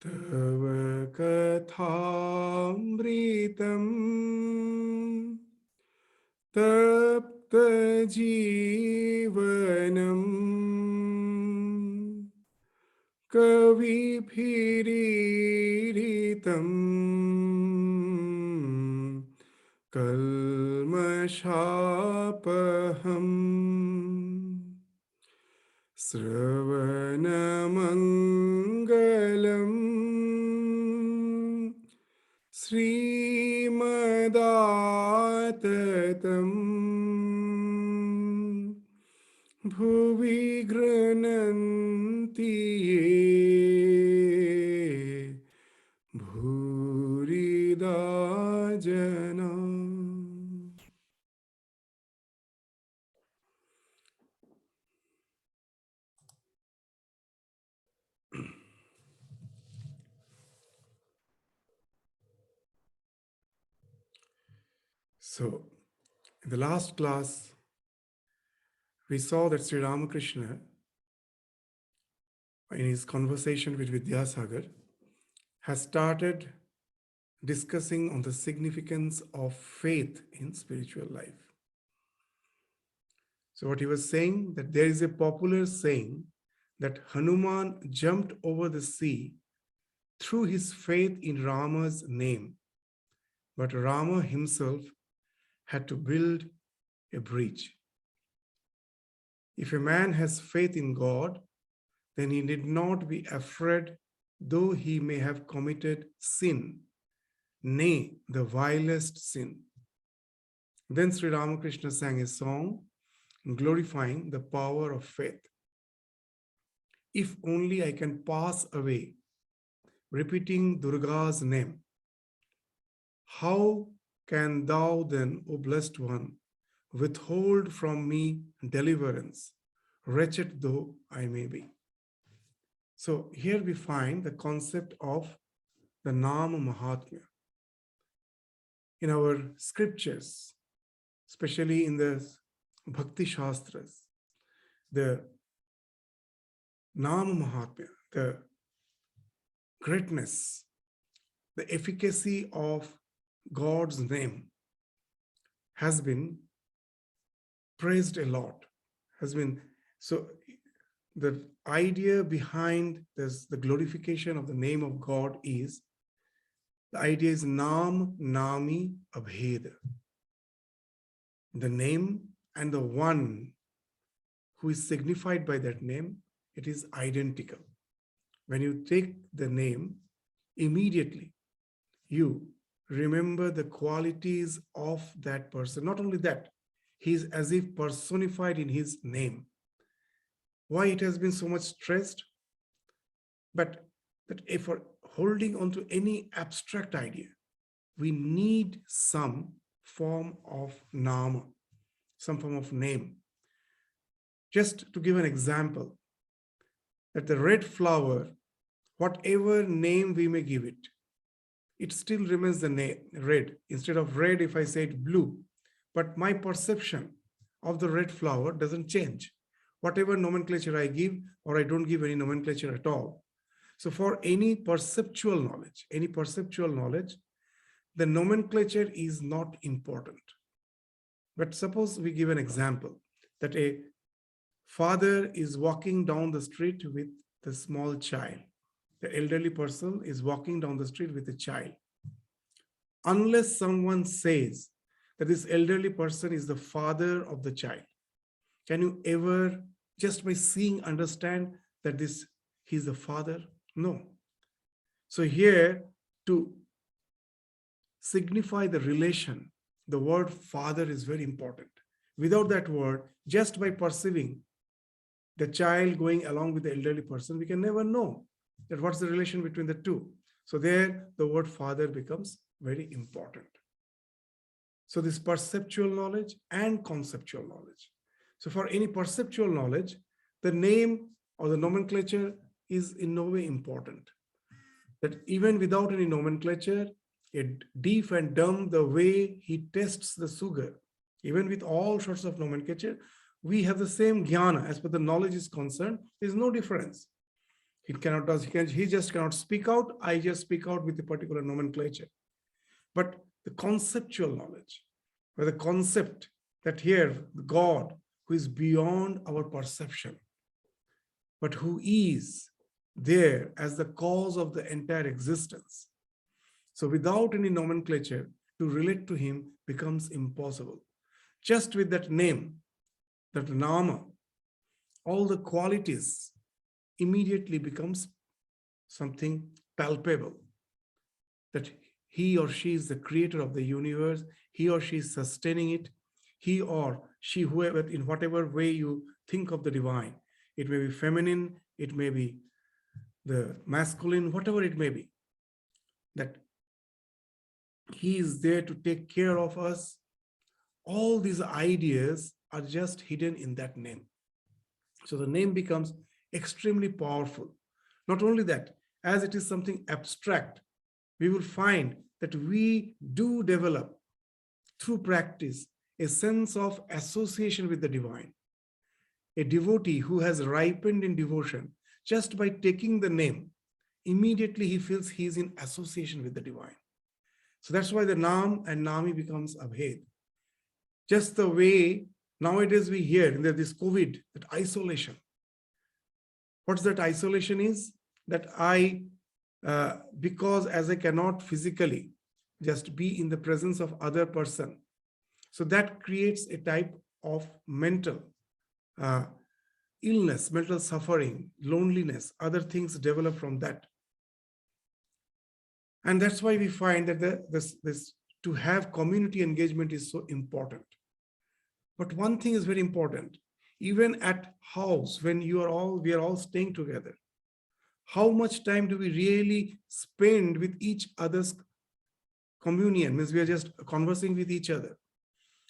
तव कथामृतं तप्तजीवनम् कविभिरीडितम् कल्मषापहम् श्रवणमङ्गलम् श्रीमदाततम् भुवि गृह्णन्ति ये भूरिदा जना. So, in the last class, we saw that Sri Ramakrishna, in his conversation with Vidyasagar, has started discussing on the significance of faith in spiritual life. So what he was saying, that there is a popular saying that Hanuman jumped over the sea through his faith in Rama's name, but Rama himself had to build a bridge. If a man has faith in God, then he need not be afraid, though he may have committed sin, nay, the vilest sin. Then Sri Ramakrishna sang a song glorifying the power of faith. If only I can pass away, repeating Durga's name, how can thou then, O blessed one, withhold from me deliverance, wretched though I may be? So here we find the concept of the Nama Mahatmya. In our scriptures, especially in the Bhakti Shastras, the Nama Mahatmya, the greatness, the efficacy of God's name has been praised a lot. So the idea behind this, the glorification of the name of God, is the idea is Nam Nami Abheda. The name and the one who is signified by that name, it is identical. When you take the name, immediately you remember the qualities of that person. Not only that, he is as if personified in his name. Why it has been so much stressed? But that if we're holding on to any abstract idea, we need some form of nama, some form of name. Just to give an example, that the red flower, whatever name we may give it, it still remains the name red. Instead of red, if I say it blue, but my perception of the red flower doesn't change. Whatever nomenclature I give, or I don't give any nomenclature at all. So for any perceptual knowledge, the nomenclature is not important. But suppose we give an example that a father is walking down the street with the small child. The elderly person is walking down the street with a child. Unless someone says that this elderly person is the father of the child, can you ever, just by seeing, understand that he's the father? No. So here, to signify the relation, the word father is very important. Without that word, just by perceiving the child going along with the elderly person, we can never know that what's the relation between the two. So there, the word father becomes very important. So this perceptual knowledge and conceptual knowledge. So for any perceptual knowledge, the name or the nomenclature is in no way important. That even without any nomenclature, a deaf and dumb, the way he tests the sugar, even with all sorts of nomenclature, we have the same jnana as per the knowledge is concerned. There is no difference. He cannot does he just cannot speak out. I just speak out with a particular nomenclature. But the conceptual knowledge, or the concept that here the God who is beyond our perception, but who is there as the cause of the entire existence. So without any nomenclature, to relate to him becomes impossible. Just with that name, that nama, all the qualities immediately becomes something palpable, that he or she is the creator of the universe, he or she is sustaining it, he or she, whoever, in whatever way you think of the divine, it may be feminine, it may be the masculine, whatever it may be, that he is there to take care of us. All these ideas are just hidden in that name. So the name becomes extremely powerful. Not only that, as it is something abstract, we will find that we do develop through practice a sense of association with the divine. A devotee who has ripened in devotion, just by taking the name, immediately he feels he is in association with the divine. So that's why the Nam and Nami becomes Abhed. Just the way nowadays we hear in this COVID, that isolation. What's that isolation is? That because as I cannot physically just be in the presence of other person, so that creates a type of mental illness, mental suffering, loneliness, other things develop from that. And that's why we find that this to have community engagement is so important. But one thing is very important, even at house, when we are all staying together, how much time do we really spend with each other's communion? Means we are just conversing with each other.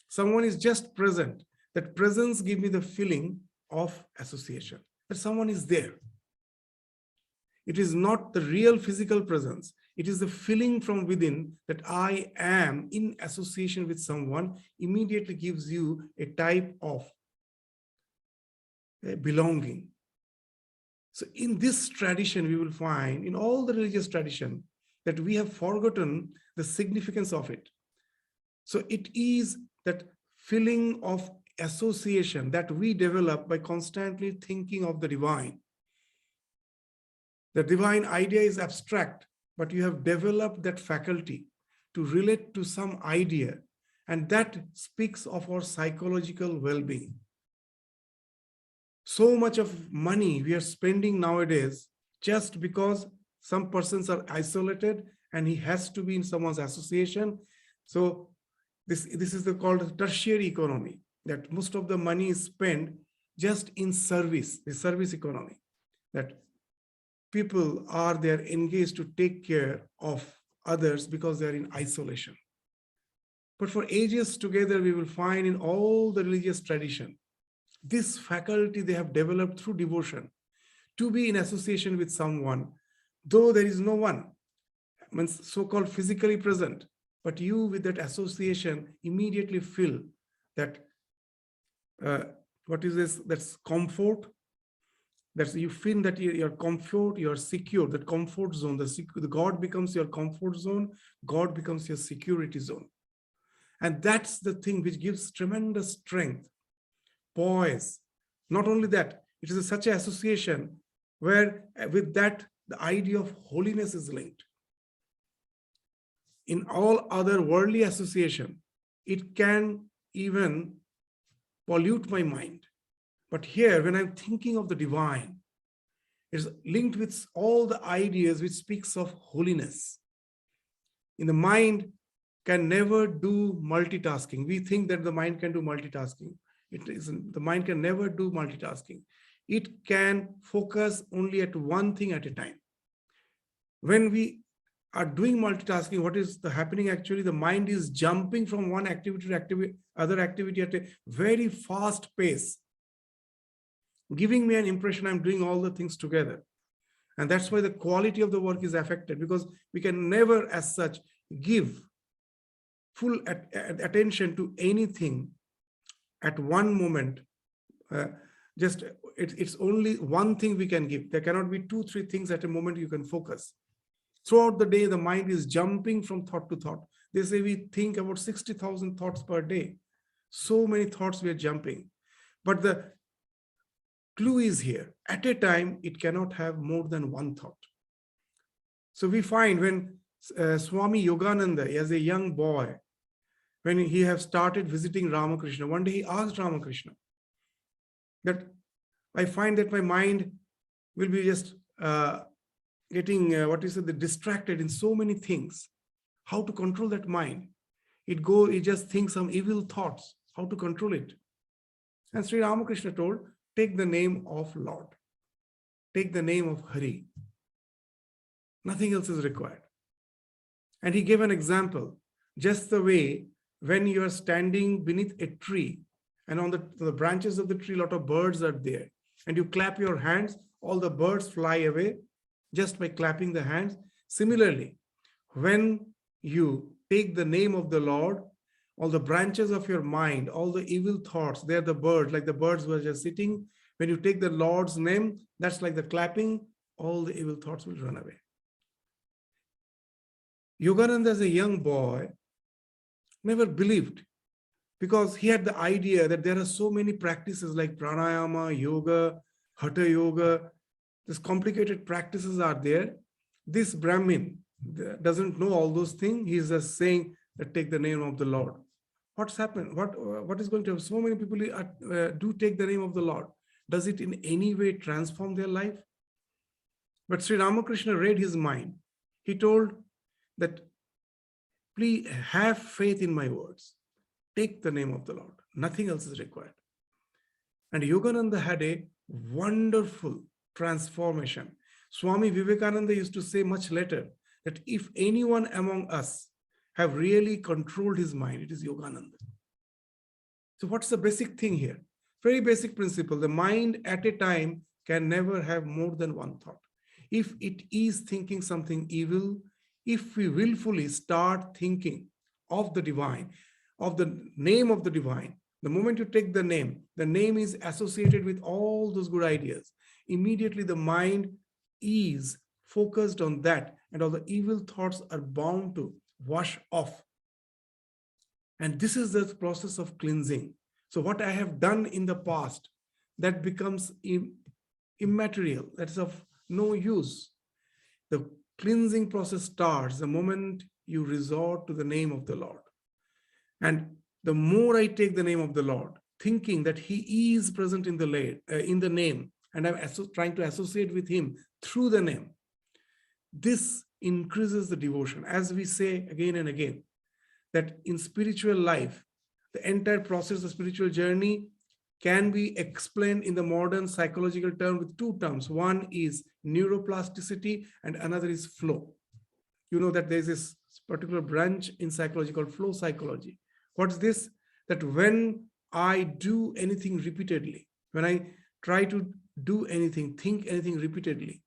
Someone is just present. That presence gives me the feeling of association, that someone is there. It is not the real physical presence. It is the feeling from within that I am in association with someone, immediately gives you a type of belonging. So in this tradition, we will find in all the religious tradition that we have forgotten the significance of it. So it is that feeling of association that we develop by constantly thinking of the divine. The divine idea is abstract, but you have developed that faculty to relate to some idea, and that speaks of our psychological well-being. So much of money we are spending nowadays just because some persons are isolated and he has to be in someone's association. So this is called tertiary economy, that most of the money is spent just in service, the service economy, that people are there engaged to take care of others because they are in isolation. But for ages together, we will find in all the religious tradition, this faculty they have developed through devotion to be in association with someone, though there is no one, means so-called physically present, but you with that association immediately feel that what is this? That's comfort. That's you feel that your comfort, you're secure, that comfort zone, the God becomes your comfort zone, God becomes your security zone. And that's the thing which gives tremendous strength, poise. Not only that, it is such an association where with that, the idea of holiness is linked. In all other worldly association, it can even pollute my mind. But here, when I'm thinking of the divine, it's linked with all the ideas which speaks of holiness. In the mind can never do multitasking. We think that the mind can do multitasking. It isn't. The mind can never do multitasking. It can focus only at one thing at a time. When we are doing multitasking, what is happening actually? The mind is jumping from one activity to other activity at a very fast pace, giving me an impression I'm doing all the things together. And that's why the quality of the work is affected, because we can never as such give full attention to anything at one moment Just it's only one thing we can give. There cannot be two, three things at a moment you can focus. Throughout the day, the mind is jumping from thought to thought. They say we think about 60,000 thoughts per day. So many thoughts we are jumping. But the clue is here. At a time, it cannot have more than one thought. So we find when Swami Yogananda, as a young boy, when he have started visiting Ramakrishna, one day he asked Ramakrishna that I find that my mind will be just getting, distracted in so many things. How to control that mind? It just thinks some evil thoughts. How to control it? And Sri Ramakrishna told, take the name of Lord. Take the name of Hari. Nothing else is required. And he gave an example. Just the way when you are standing beneath a tree and on the branches of the tree, a lot of birds are there. And you clap your hands, all the birds fly away just by clapping the hands. Similarly, when you take the name of the Lord, all the branches of your mind, all the evil thoughts, they're the birds, like the birds were just sitting. When you take the Lord's name, that's like the clapping, all the evil thoughts will run away. Yogananda, as a young boy, never believed, because he had the idea that there are so many practices like pranayama, yoga, hatha yoga, these complicated practices are there. This Brahmin doesn't know all those things. He's just saying that take the name of the Lord. What's happened? What is going to happen? So many people do take the name of the Lord. Does it in any way transform their life? But Sri Ramakrishna read his mind. He told that, please have faith in my words. Take the name of the Lord. Nothing else is required. And Yogananda had a wonderful transformation. Swami Vivekananda used to say much later that if anyone among us have really controlled his mind, it is Yogananda. So what's the basic thing here? Very basic principle. The mind at a time can never have more than one thought. If it is thinking something evil, if we willfully start thinking of the divine, of the name of the divine, the moment you take the name is associated with all those good ideas. Immediately the mind is focused on that, and all the evil thoughts are bound to wash off. And this is the process of cleansing. So what I have done in the past, that becomes immaterial, that's of no use. The cleansing process starts the moment you resort to the name of the Lord. And the more I take the name of the Lord, thinking that he is present in the name, and I'm trying to associate with him through the name, this increases the devotion. As we say again and again, that in spiritual life, the entire process of spiritual journey can be explained in the modern psychological term with two terms. One is neuroplasticity and another is flow. You know that there's this particular branch in psychology called flow psychology. What's this? That when I do anything repeatedly, when I try to do anything, think anything repeatedly,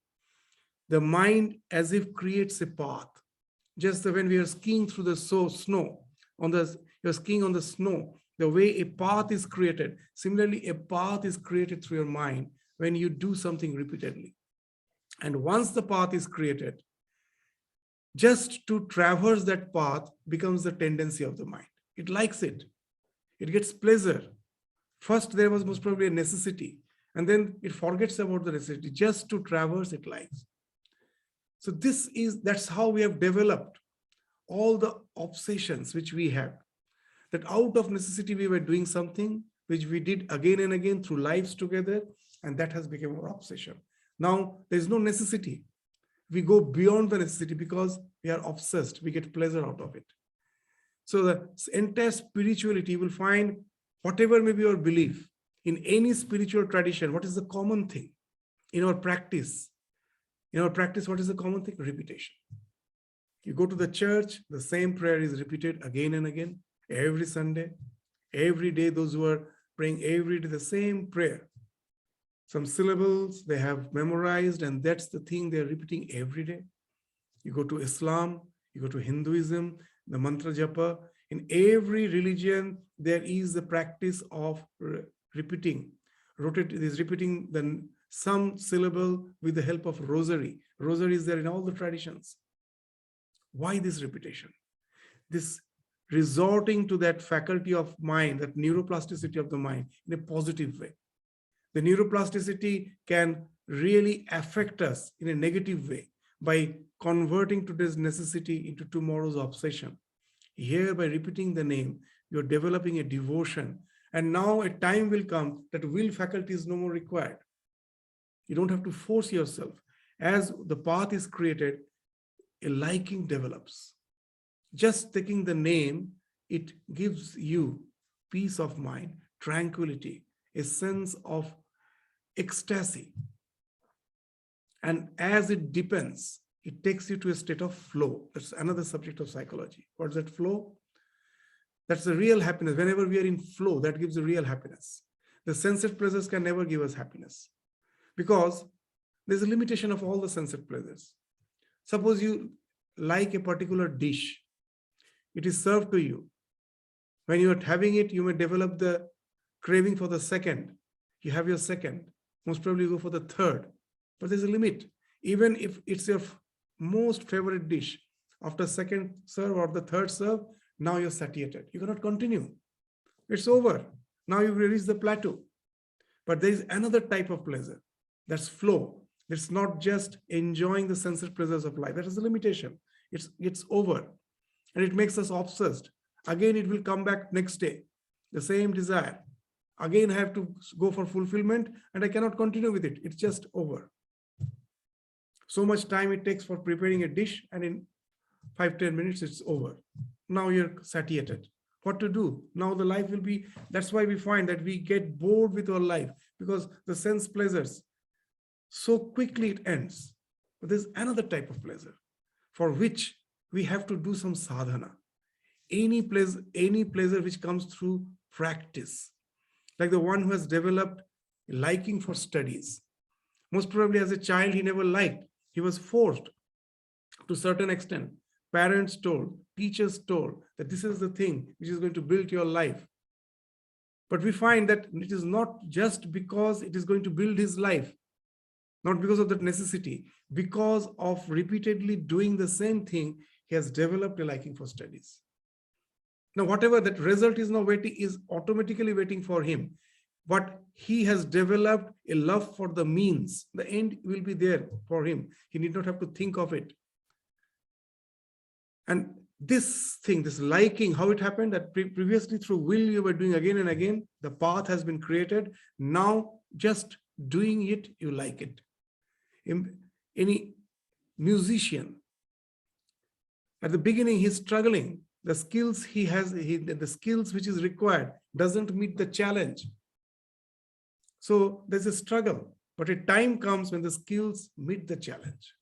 the mind as if creates a path. Just when we are skiing through the snow, you're skiing on the snow, the way a path is created, similarly, a path is created through your mind when you do something repeatedly. And once the path is created, just to traverse that path becomes the tendency of the mind. It likes it. It gets pleasure. First, there was most probably a necessity, and then it forgets about the necessity. Just to traverse, it likes. So that's how we have developed all the obsessions which we have. That out of necessity, we were doing something which we did again and again through lives together, and that has become our obsession. Now, there's no necessity. We go beyond the necessity because we are obsessed. We get pleasure out of it. So the entire spirituality, you will find whatever may be your belief, in any spiritual tradition, what is the common thing? In our practice, what is the common thing? Repetition. You go to the church, the same prayer is repeated again and again, every Sunday, every day. Those who are praying every day, the same prayer. Some syllables they have memorized, and that's the thing they're repeating every day. You go to Islam, you go to Hinduism, the mantra japa. In every religion, there is the practice of repeating repeating some syllable with the help of rosary. Rosary is there in all the traditions. Why this repetition? This resorting to that faculty of mind, that neuroplasticity of the mind in a positive way. The neuroplasticity can really affect us in a negative way by converting today's necessity into tomorrow's obsession. Here, by repeating the name, you're developing a devotion. And now a time will come that will faculty is no more required. You don't have to force yourself. As the path is created, a liking develops. Just taking the name, it gives you peace of mind, tranquility, a sense of ecstasy. And as it deepens, it takes you to a state of flow. That's another subject of psychology. What's that flow? That's the real happiness. Whenever we are in flow, that gives a real happiness. The sensate pleasures can never give us happiness because there's a limitation of all the sensate pleasures. Suppose you like a particular dish. It is served to you. When you are having it, you may develop the craving for the second. You have your second. Most probably you go for the third. But there's a limit. Even if it's your most favorite dish, after second serve or the third serve, now you're satiated. You cannot continue. It's over. Now you've reached the plateau. But there is another type of pleasure. That's flow. It's not just enjoying the sensory pleasures of life. That is the limitation. It's over. And it makes us obsessed. Again, it will come back next day. The same desire. Again, I have to go for fulfillment and I cannot continue with it. It's just over. So much time it takes for preparing a dish and in 5-10 minutes, it's over. Now you're satiated. What to do? Now the life will be, that's why we find that we get bored with our life because the sense pleasures, so quickly it ends. But there's another type of pleasure for which we have to do some sadhana. Any pleasure which comes through practice, like the one who has developed a liking for studies. Most probably as a child, he never liked. He was forced to a certain extent. Parents told, teachers told that this is the thing which is going to build your life. But we find that it is not just because it is going to build his life, not because of that necessity, because of repeatedly doing the same thing, he has developed a liking for studies. Now, whatever that result is now waiting is automatically waiting for him. But he has developed a love for the means. The end will be there for him. He need not have to think of it. And this thing, this liking, how it happened, that previously through will you were doing again and again, the path has been created. Now just doing it, you like it. Any musician, at the beginning he's struggling. The skills he has, the skills which is required doesn't meet the challenge. So there's a struggle, but a time comes when the skills meet the challenge.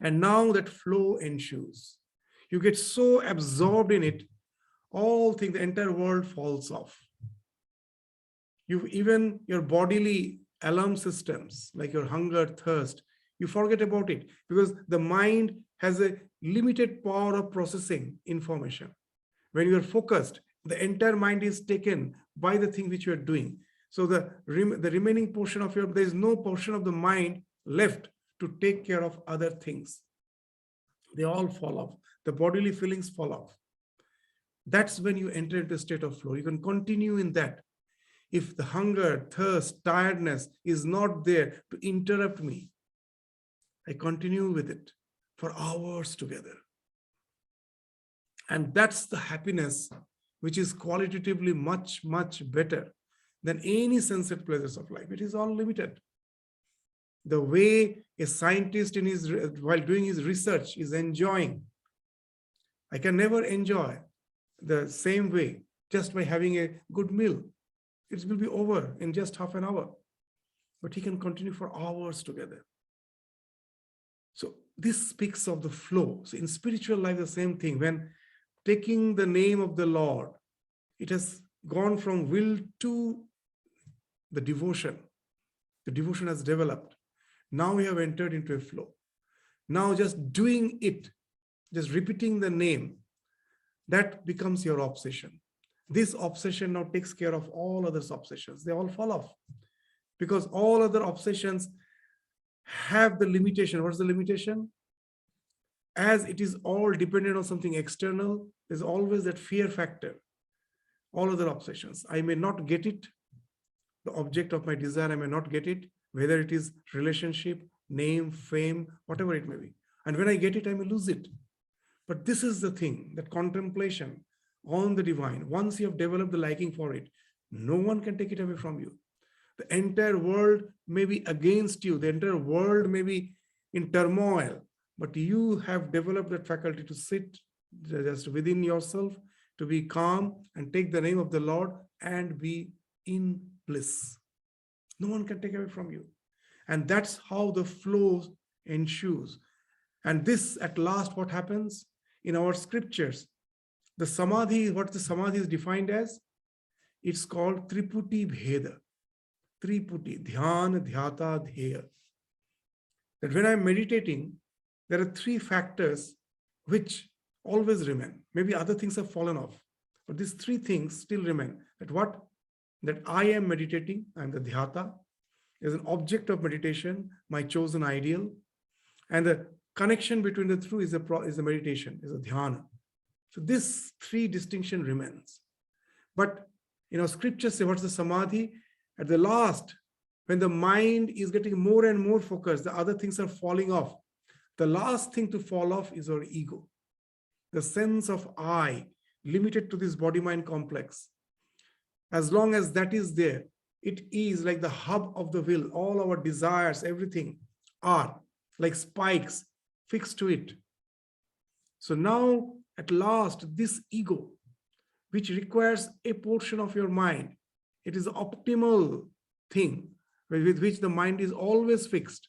And now that flow ensues. You get so absorbed in it, the entire world falls off. Even your bodily alarm systems, like your hunger, thirst, you forget about it because the mind has a limited power of processing information. When you are focused, the entire mind is taken by the thing which you are doing. So the remaining portion of there is no portion of the mind left to take care of other things. They all fall off. The bodily feelings fall off. That's when you enter into a state of flow. You can continue in that. If the hunger, thirst, tiredness is not there to interrupt me, I continue with it for hours together. And that's the happiness which is qualitatively much, much better than any sensate pleasures of life. It is all limited. The way a scientist while doing his research is enjoying, I can never enjoy the same way just by having a good meal. It will be over in just half an hour, but he can continue for hours together. So this speaks of the flow. So in spiritual life, the same thing. When taking the name of the Lord, it has gone from will to the devotion. The devotion has developed. Now we have entered into a flow. Now just doing it, just repeating the name, that becomes your obsession. This obsession now takes care of all other obsessions. They all fall off because all other obsessions have the limitation. What's the limitation? As it is all dependent on something external, there's always that fear factor. All other obsessions, I may not get it. The object of my desire, I may not get it, whether it is relationship, name, fame, whatever it may be. And when I get it, I may lose it. But this is the thing, that contemplation on the divine, once you have developed the liking for it, no one can take it away from you. The entire world may be against you. The entire world may be in turmoil, but you have developed that faculty to sit just within yourself, to be calm and take the name of the Lord and be in bliss. No one can take away from you. And that's how the flow ensues. And this, at last, what happens in our scriptures, the samadhi, what the samadhi is defined as, it's called Triputi Bheda. Triputi, Dhyan, Dhyata, Dheya. That when I'm meditating, there are three factors which always remain. Maybe other things have fallen off, but these three things still remain. That what? That I am meditating, I'm the Dhyata, is an object of meditation, my chosen ideal, and the connection between the two is a meditation, is a dhyana. So this three distinction remains. But scriptures say what's the samadhi? At the last, when the mind is getting more and more focused, the other things are falling off. The last thing to fall off is our ego. The sense of I, limited to this body-mind complex. As long as that is there, it is like the hub of the will. All our desires, everything are like spikes fixed to it. So now, at last, this ego, which requires a portion of your mind, it is the optimal thing with which the mind is always fixed.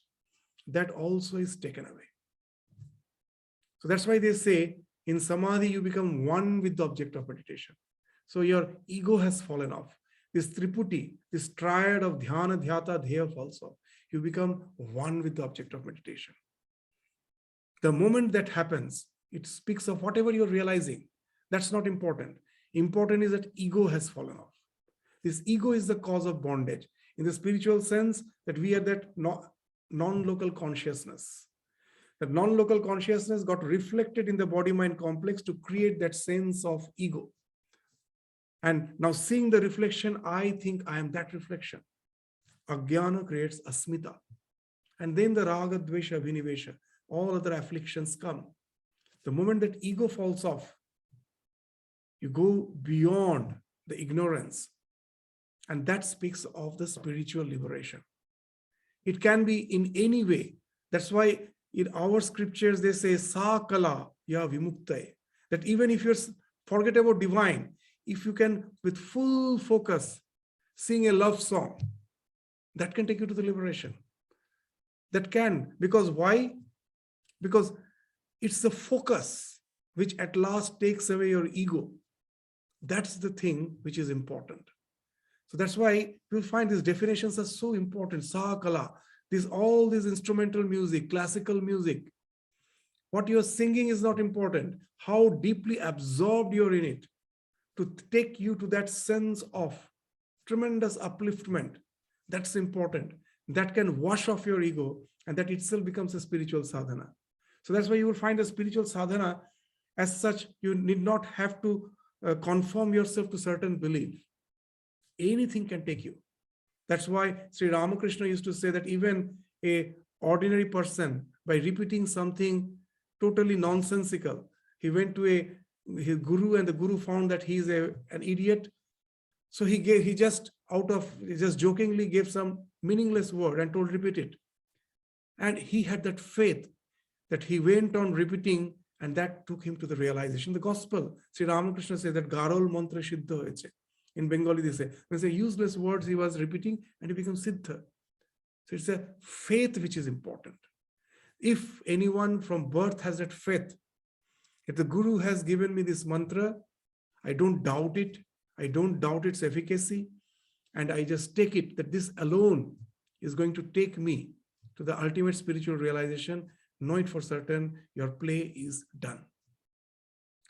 That also is taken away. So that's why they say in samadhi, you become one with the object of meditation. So your ego has fallen off. This triputi, this triad of dhyana, dhyata, dheya falls off. You become one with the object of meditation. The moment that happens, it speaks of whatever you're realizing. That's not important. Important is that ego has fallen off. This ego is the cause of bondage. In the spiritual sense, that we are that non-local consciousness. That non-local consciousness got reflected in the body-mind complex to create that sense of ego. And now seeing the reflection, I think I am that reflection. Ajnana creates asmita. And then the raga, dvesha, vinivesha, all other afflictions come. The moment that ego falls off, you go beyond the ignorance. And that speaks of the spiritual liberation. It can be in any way. That's why in our scriptures, they say, sa kala ya vimuktaye. That even if you forget about divine, if you can, with full focus, sing a love song, that can take you to the liberation. That can, because why? Because it's the focus which at last takes away your ego. That's the thing which is important. So that's why you'll find these definitions are so important. Sahakala, all this instrumental music, classical music. What you're singing is not important. How deeply absorbed you're in it to take you to that sense of tremendous upliftment. That's important. That can wash off your ego, and that itself becomes a spiritual sadhana. So that's why you will find a spiritual sadhana as such, you need not have to conform yourself to certain belief. Anything can take you. That's why Sri Ramakrishna used to say that even a ordinary person, by repeating something totally nonsensical, he went to his guru, and the guru found that he's an idiot. So he just jokingly gave some meaningless word and told, repeat it. And he had that faith that he went on repeating, and that took him to the realization. The gospel, Sri Ramakrishna says that Garol mantra siddha hoyeche. In Bengali, they say, when they say useless words, he was repeating and he becomes siddha. So it's a faith which is important. If anyone from birth has that faith, if the guru has given me this mantra, I don't doubt it. I don't doubt its efficacy. And I just take it that this alone is going to take me to the ultimate spiritual realization. Know it for certain, your play is done.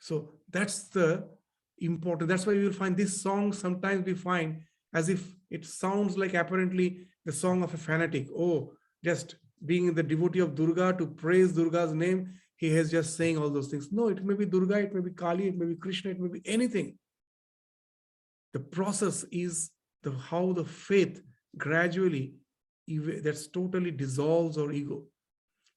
So that's the important. That's why we will find this song sometimes we find as if it sounds like apparently the song of a fanatic. Oh, just being the devotee of Durga to praise Durga's name, he has just saying all those things. No, it may be Durga, it may be Kali, it may be Krishna, it may be anything. The process is how the faith gradually that's totally dissolves our ego.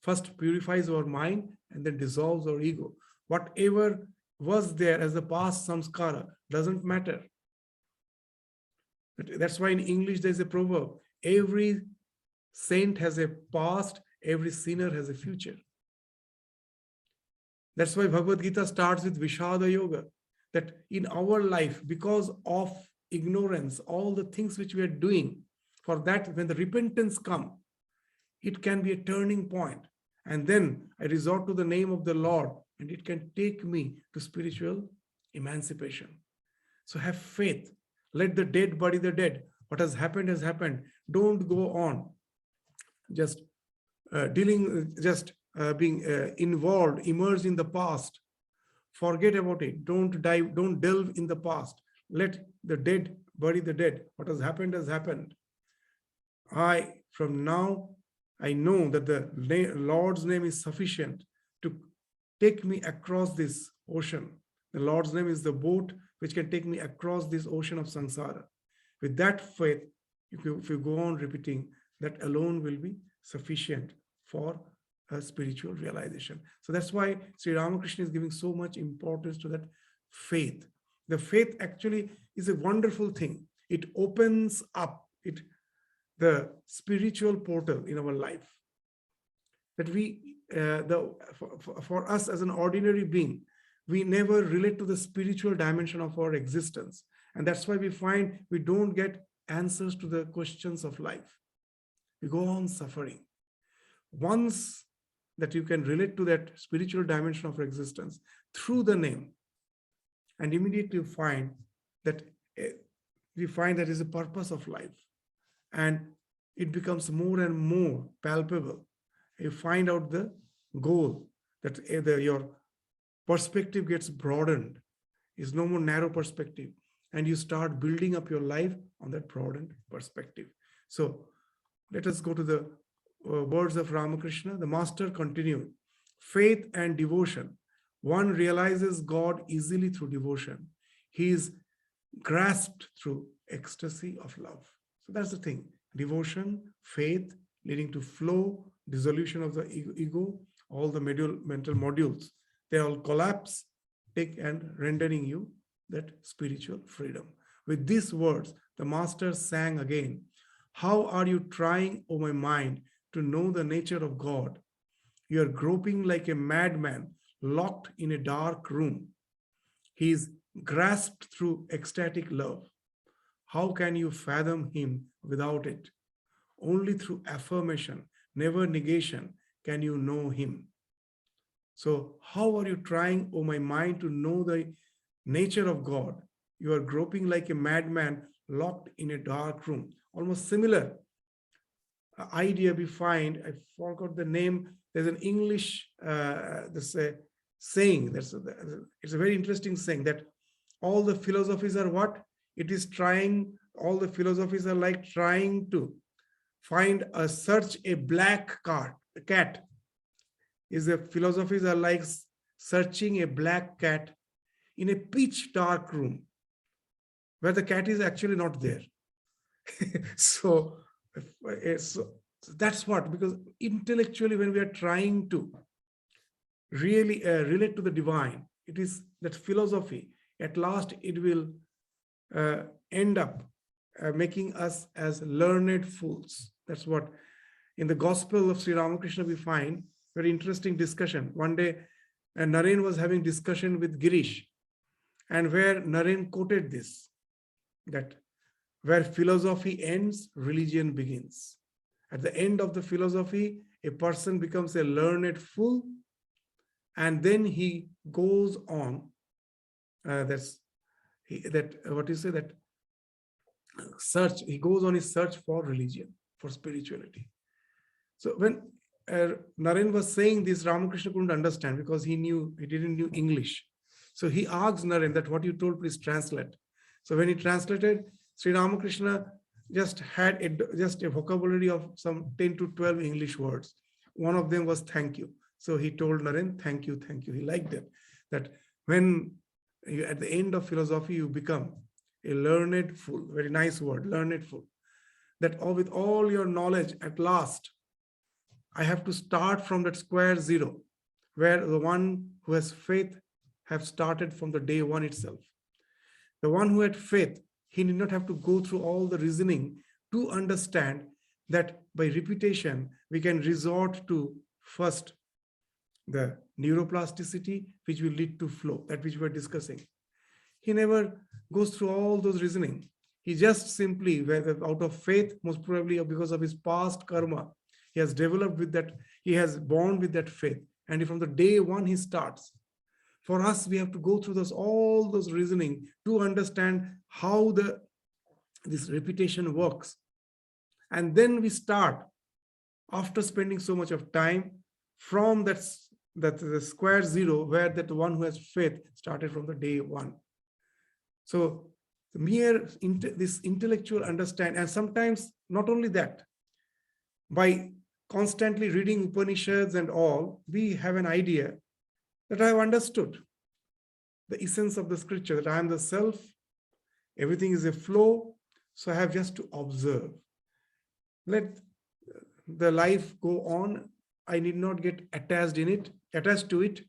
First purifies our mind and then dissolves our ego. Whatever was there as the past samskara doesn't matter. That's why in English there's a proverb: every saint has a past, every sinner has a future. That's why Bhagavad Gita starts with Vishada Yoga, that in our life, because of ignorance, all the things which we are doing, for that, when the repentance comes, it can be a turning point. And then I resort to the name of the Lord, and it can take me to spiritual emancipation. So have faith. Let the dead bury the dead. What has happened has happened. Don't go on just being involved, immersed in the past. Forget about it. Don't dive, don't delve in the past. Let the dead bury the dead. What has happened has happened. From now, I know that the Lord's name is sufficient to take me across this ocean. The Lord's name is the boat which can take me across this ocean of samsara. With that faith, if you go on repeating, that alone will be sufficient for a spiritual realization. So that's why Sri Ramakrishna is giving so much importance to that faith. The faith actually is a wonderful thing. It opens up the spiritual portal in our life. That for us as an ordinary being, we never relate to the spiritual dimension of our existence. And that's why we find we don't get answers to the questions of life. We go on suffering. Once that you can relate to that spiritual dimension of existence through the name, and immediately find that we find that is a purpose of life, and it becomes more and more palpable. You find out the goal, that your perspective gets broadened. It's no more narrow perspective, and you start building up your life on that broadened perspective. So let us go to the words of Ramakrishna. The master continued, faith and devotion. One realizes God easily through devotion. He is grasped through ecstasy of love. So that's the thing. Devotion, faith, leading to flow, dissolution of the ego, all the mental modules, they all collapse, and rendering you that spiritual freedom. With these words, the master sang again, how are you trying, O my mind, to know the nature of God? You are groping like a madman, locked in a dark room. He is grasped through ecstatic love. How can you fathom him without it? Only through affirmation, never negation, can you know him. So how are you trying, O my mind, to know the nature of God? You are groping like a madman, locked in a dark room. Almost similar idea we find, I forgot the name, there's an English saying, it's a very interesting saying, that all the philosophies are what? All the philosophies are like trying to search a black cat. The philosophies are like searching a black cat in a pitch dark room where the cat is actually not there. So that's what, because intellectually when we are trying to really relate to the divine, it is that philosophy, at last it will end up making us as learned fools. That's what in the gospel of Sri Ramakrishna we find very interesting discussion. One day Naren was having discussion with Girish, and where Naren quoted this, that where philosophy ends, religion begins. At the end of the philosophy, a person becomes a learned fool, and then he goes on. He goes on his search for religion, for spirituality. So when Naren was saying this, Ramakrishna couldn't understand because he didn't know English. So he asked Naren that what you told, please translate. So when he translated, Sri Ramakrishna just had just a vocabulary of some 10 to 12 English words. One of them was thank you. So he told Naren, thank you, thank you. He liked it. That when you, at the end of philosophy, you become a learned fool, very nice word, learned fool. That with all your knowledge, at last, I have to start from that square zero, where the one who has faith have started from the day one itself. The one who had faith, he did not have to go through all the reasoning to understand that by repetition, we can resort to first the neuroplasticity, which will lead to flow, that which we are discussing. He never goes through all those reasoning. He just simply, whether out of faith, most probably because of his past karma, he has developed with that, he has born with that faith. And from the day one, he starts. For us, we have to go through all those reasoning to understand how this repetition works. And then we start, after spending so much of time, from that the square zero, where that one who has faith started from the day one. So the mere this intellectual understanding, and sometimes not only that, by constantly reading Upanishads and all, we have an idea that I have understood the essence of the scripture, that I am the self, everything is a flow, so I have just to observe. Let the life go on. I need not get attached to it,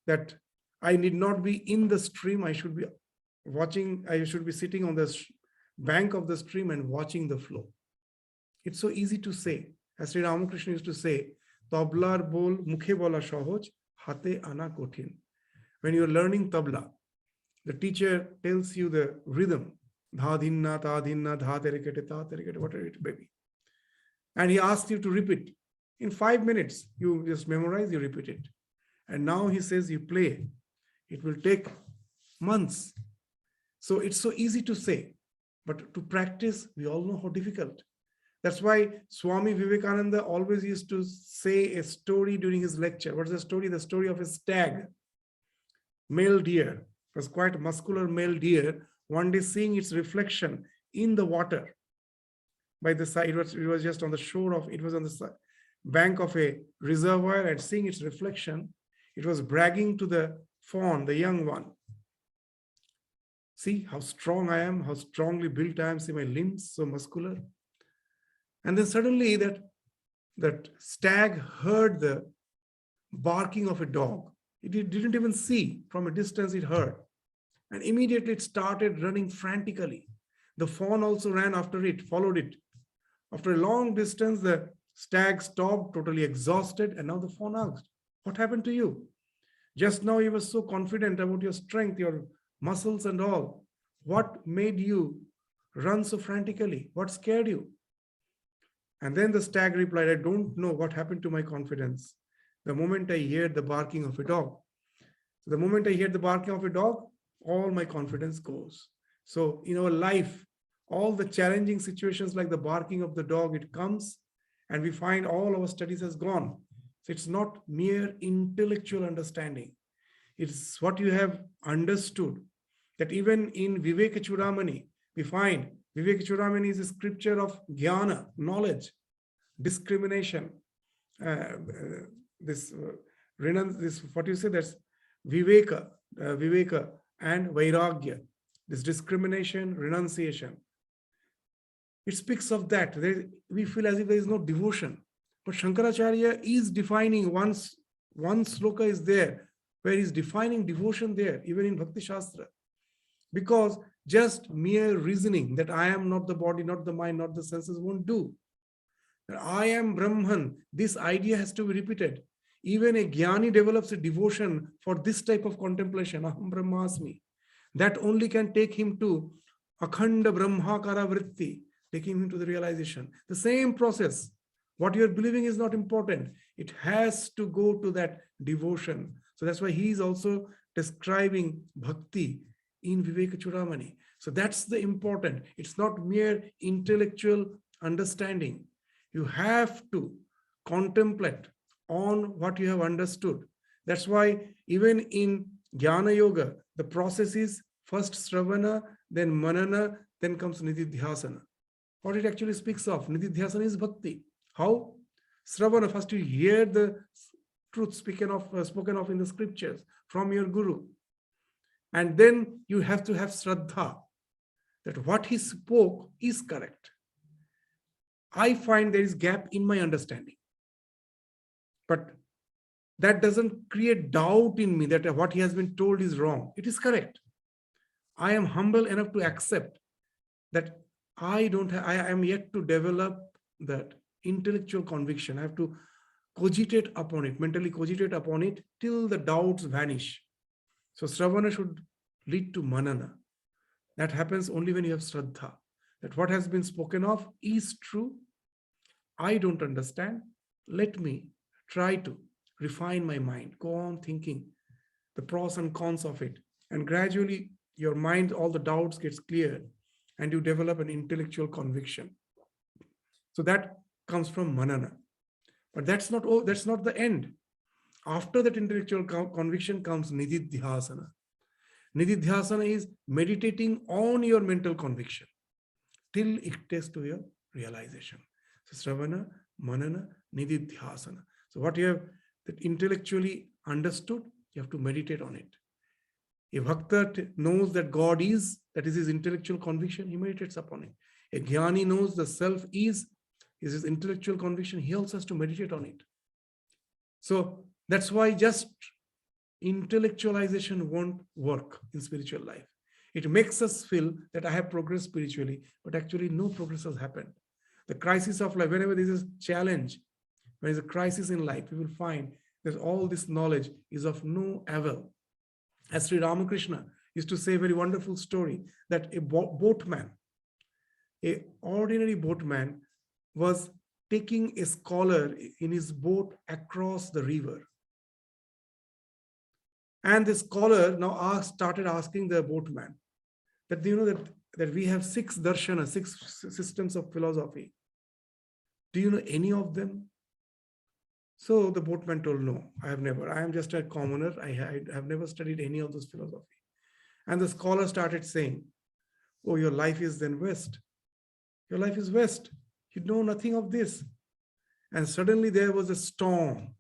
that I need not be in the stream. I should be watching, I should be sitting on the bank of the stream and watching the flow. It's so easy to say. As Sri Ramakrishna used to say, Tablar bol mukhe bola shohoj, hate ana kothin. When you're learning tabla, the teacher tells you the rhythm, dha dhinna, ta dhinna, dha terekete, ta terekete, whatever it may be. And he asks you to repeat. In 5 minutes, you just memorize, you repeat it. And now he says you play. It will take months. So it's so easy to say, but to practice, we all know how difficult. That's why Swami Vivekananda always used to say a story during his lecture. What's the story? The story of a stag, male deer. It was quite a muscular male deer. One day seeing its reflection in the water by the side, it was just on the shore of, it was on the bank of a reservoir, and seeing its reflection, it was bragging to the fawn, the young one. See how strong I am, how strongly built I am, see my limbs, so muscular. And then suddenly that stag heard the barking of a dog. It didn't even see, from a distance it heard. And immediately it started running frantically. The fawn also ran after it, followed it. After a long distance, the stag stopped, totally exhausted, and now the fawn asked, what happened to you? Just now you were so confident about your strength, your muscles and all. What made you run so frantically? What scared you? And then the stag replied, I don't know what happened to my confidence. The moment I heard the barking of a dog. The moment I hear the barking of a dog, all my confidence goes. So in our life, all the challenging situations like the barking of the dog, it comes and we find all our studies has gone. So it's not mere intellectual understanding. It's what you have understood. That even in Viveka Chudamani, we find Viveka Chudamani is a scripture of jnana, knowledge, discrimination. This what you say, that's Viveka, Viveka and Vairagya, this discrimination, renunciation. It speaks of that. We feel as if there is no devotion. But Shankaracharya is defining, one sloka is there, where he's defining devotion there, even in Bhakti Shastra. Because just mere reasoning that I am not the body, not the mind, not the senses won't do. That I am Brahman, this idea has to be repeated. Even a Jnani develops a devotion for this type of contemplation, Aham Brahmasmi. That only can take him to Akhanda Brahmakara Vritti, taking him to the realization. The same process. What you're believing is not important. It has to go to that devotion. So that's why he is also describing bhakti in Viveka Chudamani. So that's the important. It's not mere intellectual understanding. You have to contemplate on what you have understood. That's why even in Jnana Yoga, the process is first Sravana, then Manana, then comes Nididhyasana. What it actually speaks of, Nididhyasana is bhakti. How? Sravana, first you hear the truth spoken of in the scriptures from your guru. And then you have to have Shraddha, that what he spoke is correct. I find there is gap in my understanding. But that doesn't create doubt in me that what he has been told is wrong. It is correct. I am humble enough to accept that I am yet to develop that intellectual conviction. I have to cogitate upon it, mentally cogitate upon it till the doubts vanish. So Sravana should lead to Manana. That happens only when you have Shraddha, that what has been spoken of is true. I don't understand. Let me try to refine my mind, go on thinking the pros and cons of it. And gradually your mind, all the doubts gets cleared and you develop an intellectual conviction. So that comes from Manana. But that's not the end. After that intellectual conviction comes Nididhyasana. Nididhyasana is meditating on your mental conviction till it takes to your realization. So Sravana, Manana, Nididhyasana. So what you have that intellectually understood, you have to meditate on it. A bhakta knows that God is, that is his intellectual conviction, he meditates upon it. A jnani knows the self is his intellectual conviction, he also has to meditate on it. So that's why just intellectualization won't work in spiritual life. It makes us feel that I have progressed spiritually, but actually no progress has happened. The crisis of life, whenever there is a challenge, when there's a crisis in life, we will find that all this knowledge is of no avail. As Sri Ramakrishna used to say a very wonderful story, that a boatman, a ordinary boatman, was taking a scholar in his boat across the river. And the scholar now started asking the boatman that, you know, that we have 6 darshanas, 6 systems of philosophy. Do you know any of them? So the boatman told, no, I have never. I am just a commoner. I have never studied any of those philosophy. And the scholar started saying, oh, your life is then West. Your life is West. You know nothing of this. And suddenly there was a storm.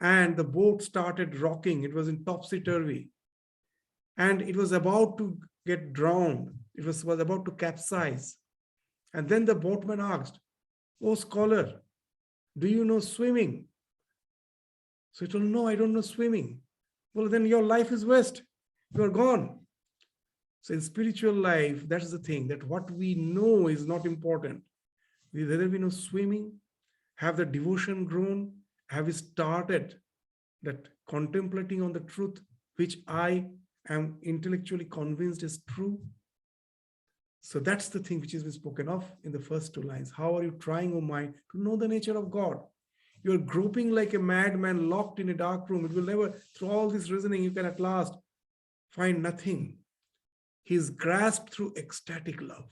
And the boat started rocking. It was in topsy-turvy. And it was about to get drowned. It was about to capsize. And then the boatman asked, oh, scholar, do you know swimming? So he told, no, I don't know swimming. Well, then your life is West. You are gone. So in spiritual life, that's the thing, that what we know is not important. Whether we know swimming, have the devotion grown, have we started that contemplating on the truth, which I am intellectually convinced is true. So that's the thing which has been spoken of in the first 2 lines. How are you trying, O mind, to know the nature of God? You are groping like a madman locked in a dark room. It will never, through all this reasoning, you can at last find nothing. He is grasped through ecstatic love.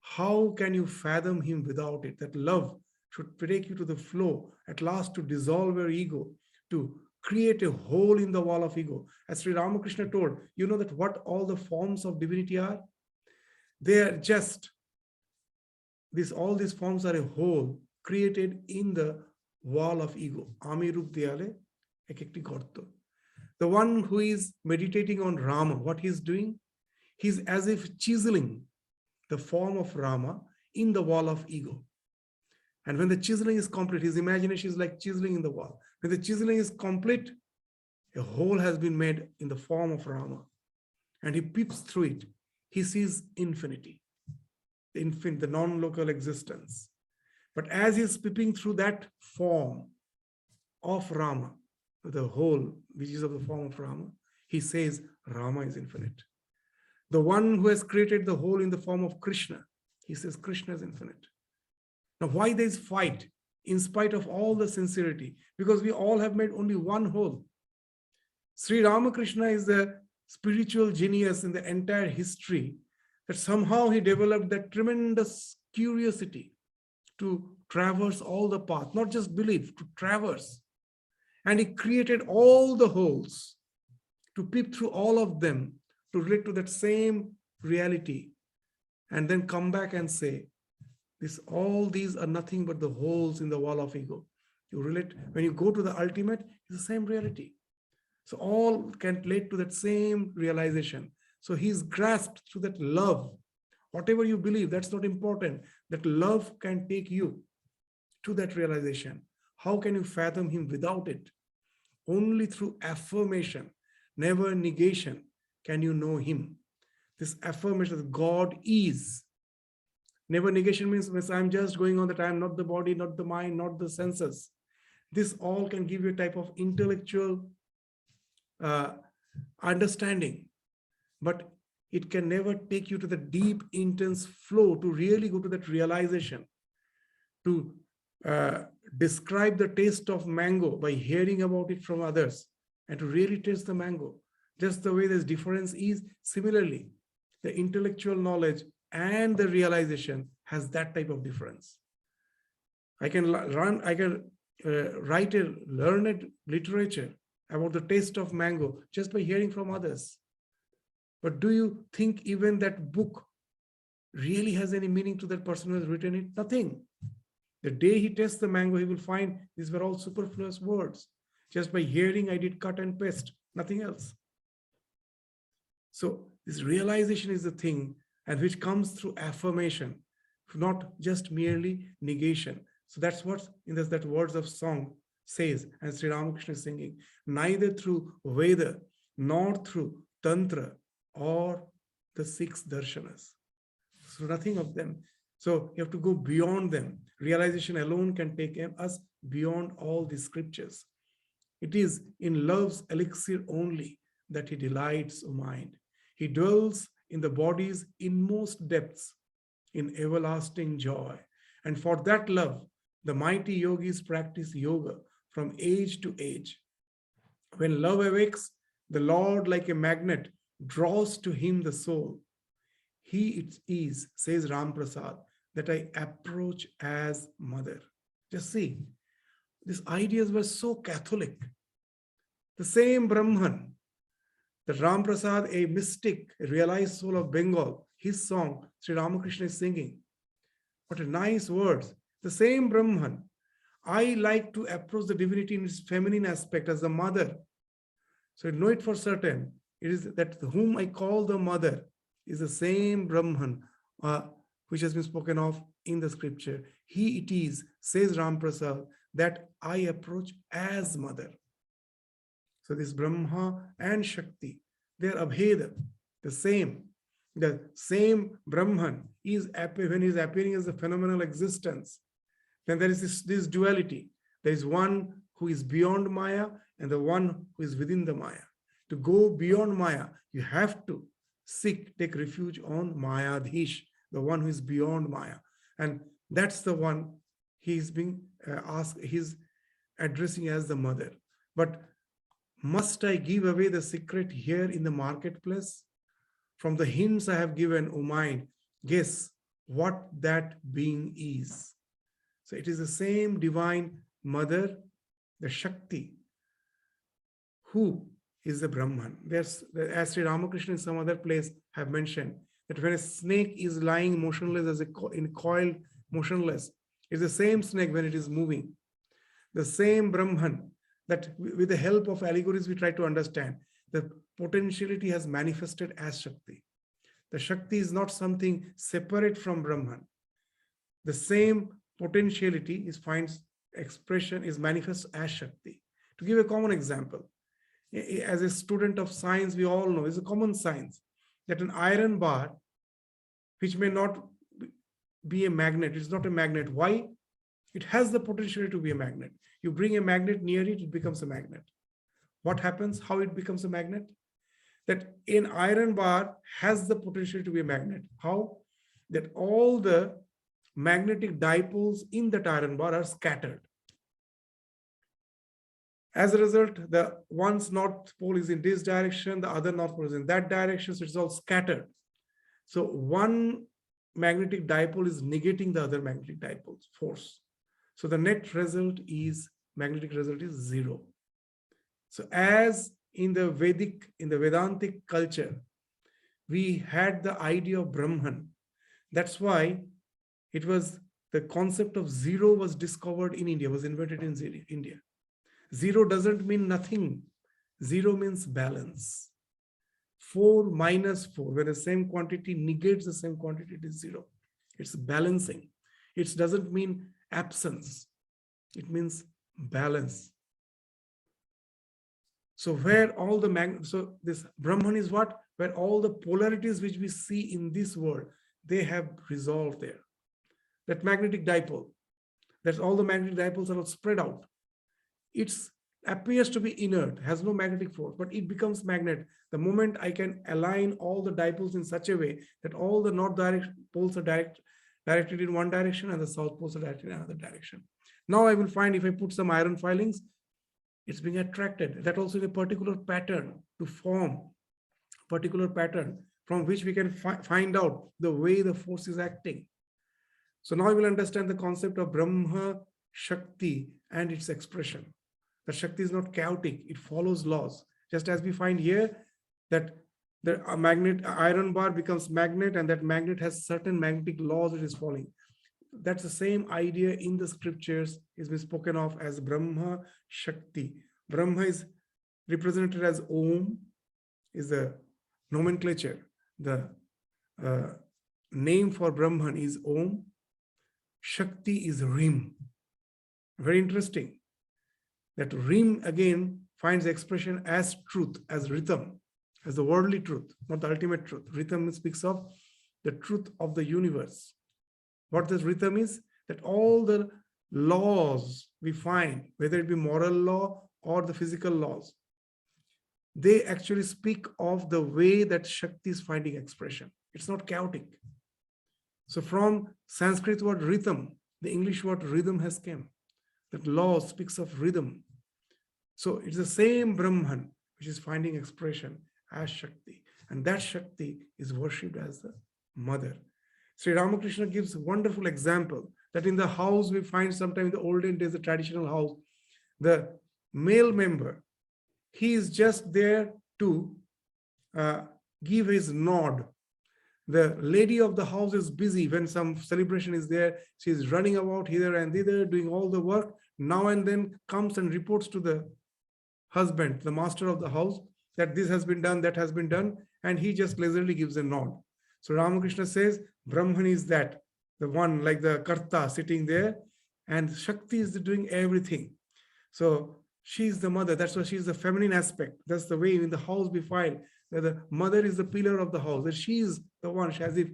How can you fathom him without it? That love should take you to the flow, at last to dissolve your ego, to create a hole in the wall of ego. As Sri Ramakrishna told, you know that what all the forms of divinity are? They are just, all these forms are a hole created in the wall of ego. Ami Rup Deyale, ekekti gorto. The one who is meditating on Rama, what he is doing? He's as if chiseling the form of Rama in the wall of ego. And when the chiseling is complete, his imagination is like chiseling in the wall. When the chiseling is complete, a hole has been made in the form of Rama. And he peeps through it. He sees infinity, the infinite, the non-local existence. But as he is peeping through that form of Rama, the whole, which is of the form of Rama, he says Rama is infinite. The one who has created the whole in the form of Krishna, he says Krishna is infinite. Now, why there is fight in spite of all the sincerity? Because we all have made only one whole. Sri Ramakrishna is the spiritual genius in the entire history, that somehow he developed that tremendous curiosity to traverse all the path, not just believe, to traverse. And he created all the holes. to peep through all of them, to relate to that same reality, and then come back and say, all these are nothing but the holes in the wall of ego. You relate, when you go to the ultimate, it's the same reality. So all can relate to that same realization. So he's grasped through that love. Whatever you believe, that's not important. That love can take you to that realization. How can you fathom him without it? Only through affirmation, never negation, can you know him. This affirmation that God is. Never negation means I'm just going on that I am not the body, not the mind, not the senses. This all can give you a type of intellectual understanding, but it can never take you to the deep, intense flow to really go to that realization, to describe the taste of mango by hearing about it from others, and to really taste the mango. Just the way this difference is, similarly, the intellectual knowledge and the realization has that type of difference. I can write a learned literature about the taste of mango just by hearing from others. But do you think even that book really has any meaning to that person who has written it? Nothing. The day he tastes the mango, he will find these were all superfluous words. Just by hearing, I did cut and paste, nothing else. So this realization is the thing, and which comes through affirmation, not just merely negation. So that's what in that words of song says, and Sri Ramakrishna is singing, neither through Veda nor through Tantra or the six darshanas. So nothing of them. So you have to go beyond them. Realization alone can take us beyond all the scriptures. It is in love's elixir only that he delights, O mind. He dwells in the body's inmost depths in everlasting joy. And for that love, the mighty yogis practice yoga from age to age. When love awakes, the Lord, like a magnet, draws to him the soul. He it is, says Ram Prasad, that I approach as mother. Just see, these ideas were so Catholic. The same Brahman, that Ram Prasad, a mystic, a realized soul of Bengal, his song, Sri Ramakrishna is singing. What a nice words. The same Brahman. I like to approach the divinity in its feminine aspect as the mother. So know it for certain. It is that whom I call the mother is the same Brahman which has been spoken of in the scripture. He it is, says Ram Prasad, that I approach as mother. So this Brahma and Shakti, they are abheda, the same. The same Brahman is when he is appearing as a phenomenal existence. Then there is this duality. There is one who is beyond Maya and the one who is within the Maya. To go beyond Maya, you have to take refuge on Mayadhish, the one who is beyond Maya. And that's the one he is being asked, he's addressing as the mother. But must I give away the secret here in the marketplace? From the hints I have given, O mind, guess what that being is. So it is the same divine mother, the Shakti, who is the Brahman. There's, as Sri Ramakrishna in some other place have mentioned, that when a snake is lying motionless in coiled motionless, it's the same snake when it is moving. The same Brahman that with the help of allegories we try to understand, the potentiality has manifested as Shakti. The Shakti is not something separate from Brahman. The same potentiality finds expression, is manifest as Shakti. To give a common example, as a student of science, we all know, it's a common science, that an iron bar, which may not be a magnet, it's not a magnet. Why? It has the potential to be a magnet. You bring a magnet near it, it becomes a magnet. What happens? How it becomes a magnet? That an iron bar has the potential to be a magnet. How? That all the magnetic dipoles in that iron bar are scattered. As a result, the one's north pole is in this direction, the other north pole is in that direction, so it's all scattered. So one magnetic dipole is negating the other magnetic dipole's force. So the net result is, magnetic result is zero. So as in the Vedantic culture, we had the idea of Brahman. That's why it was the concept of zero was discovered in India, was invented in India. Zero doesn't mean nothing. Zero means balance. 4 minus 4, when the same quantity negates the same quantity, it is zero. It's balancing. It doesn't mean absence. It means balance. So where all the so this Brahman is what? Where all the polarities which we see in this world, they have resolved there. That magnetic dipole, that's all the magnetic dipoles are spread out. It appears to be inert, has no magnetic force, but it becomes magnet the moment I can align all the dipoles in such a way that all the north poles are directed in one direction and the south poles are directed in another direction. Now I will find if I put some iron filings, it's being attracted. That also is a particular pattern to form, particular pattern from which we can find out the way the force is acting. So now we will understand the concept of Brahma, Shakti and its expression. The Shakti is not chaotic, it follows laws. Just as we find here that the iron bar becomes magnet and that magnet has certain magnetic laws it is following. That's the same idea in the scriptures is being spoken of as Brahma, Shakti. Brahma is represented as Om, is the nomenclature. The name for Brahman is Om. Shakti is Rim. Very interesting. That Rim again finds expression as truth, as rhythm, as the worldly truth, not the ultimate truth. Rhythm speaks of the truth of the universe. What this rhythm is, that all the laws we find, whether it be moral law or the physical laws, they actually speak of the way that Shakti is finding expression. It's not chaotic. So from Sanskrit word rhythm, the English word rhythm has come. That law speaks of rhythm. So it's the same Brahman which is finding expression as Shakti. And that Shakti is worshipped as the mother. Sri Ramakrishna gives a wonderful example that in the house we find sometimes in the olden days, the traditional house, the male member, he is just there to give his nod. The lady of the house is busy when some celebration is there. She is running about hither and thither, doing all the work. Now and then comes and reports to the husband, the master of the house, that this has been done, that has been done, and he just leisurely gives a nod. So Ramakrishna says, Brahman is that, the one like the Karta sitting there, and Shakti is doing everything. So she is the mother. That's why she is the feminine aspect. That's the way in the house we find that the mother is the pillar of the house, that she is the one, as if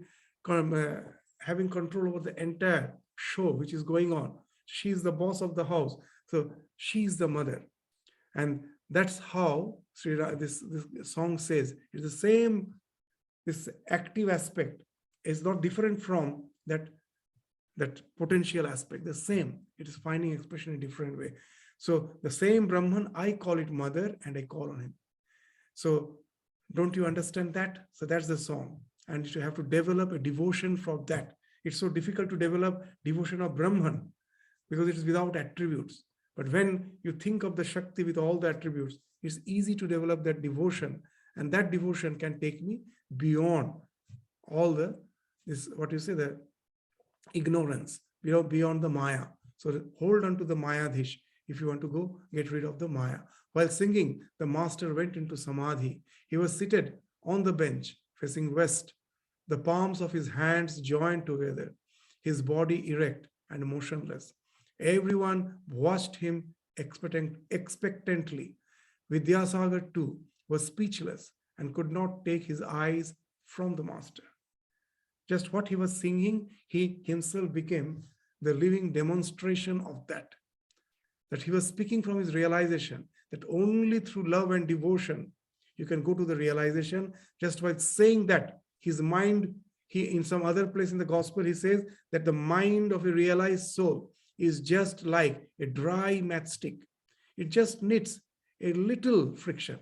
having control over the entire show which is going on. She is the boss of the house. So she is the mother. And that's how this song says, it's the same, this active aspect is not different from that potential aspect, the same. It is finding expression in a different way. So the same Brahman, I call it mother and I call on him. So don't you understand that? So that's the song. And you have to develop a devotion from that. It's so difficult to develop devotion of Brahman because it is without attributes. But when you think of the Shakti with all the attributes, it's easy to develop that devotion. And that devotion can take me beyond all the ignorance, beyond the Maya. So hold on to the Mayadhish if you want to go get rid of the Maya. While singing, the master went into Samadhi. He was seated on the bench facing west, the palms of his hands joined together, his body erect and motionless. Everyone watched him expectantly. Vidyasagar too was speechless and could not take his eyes from the master. Just what he was singing, he himself became the living demonstration of that. That he was speaking from his realization that only through love and devotion you can go to the realization. Just by saying that, his mind, in some other place in the gospel, he says that the mind of a realized soul is just like a dry matchstick. It just needs a little friction,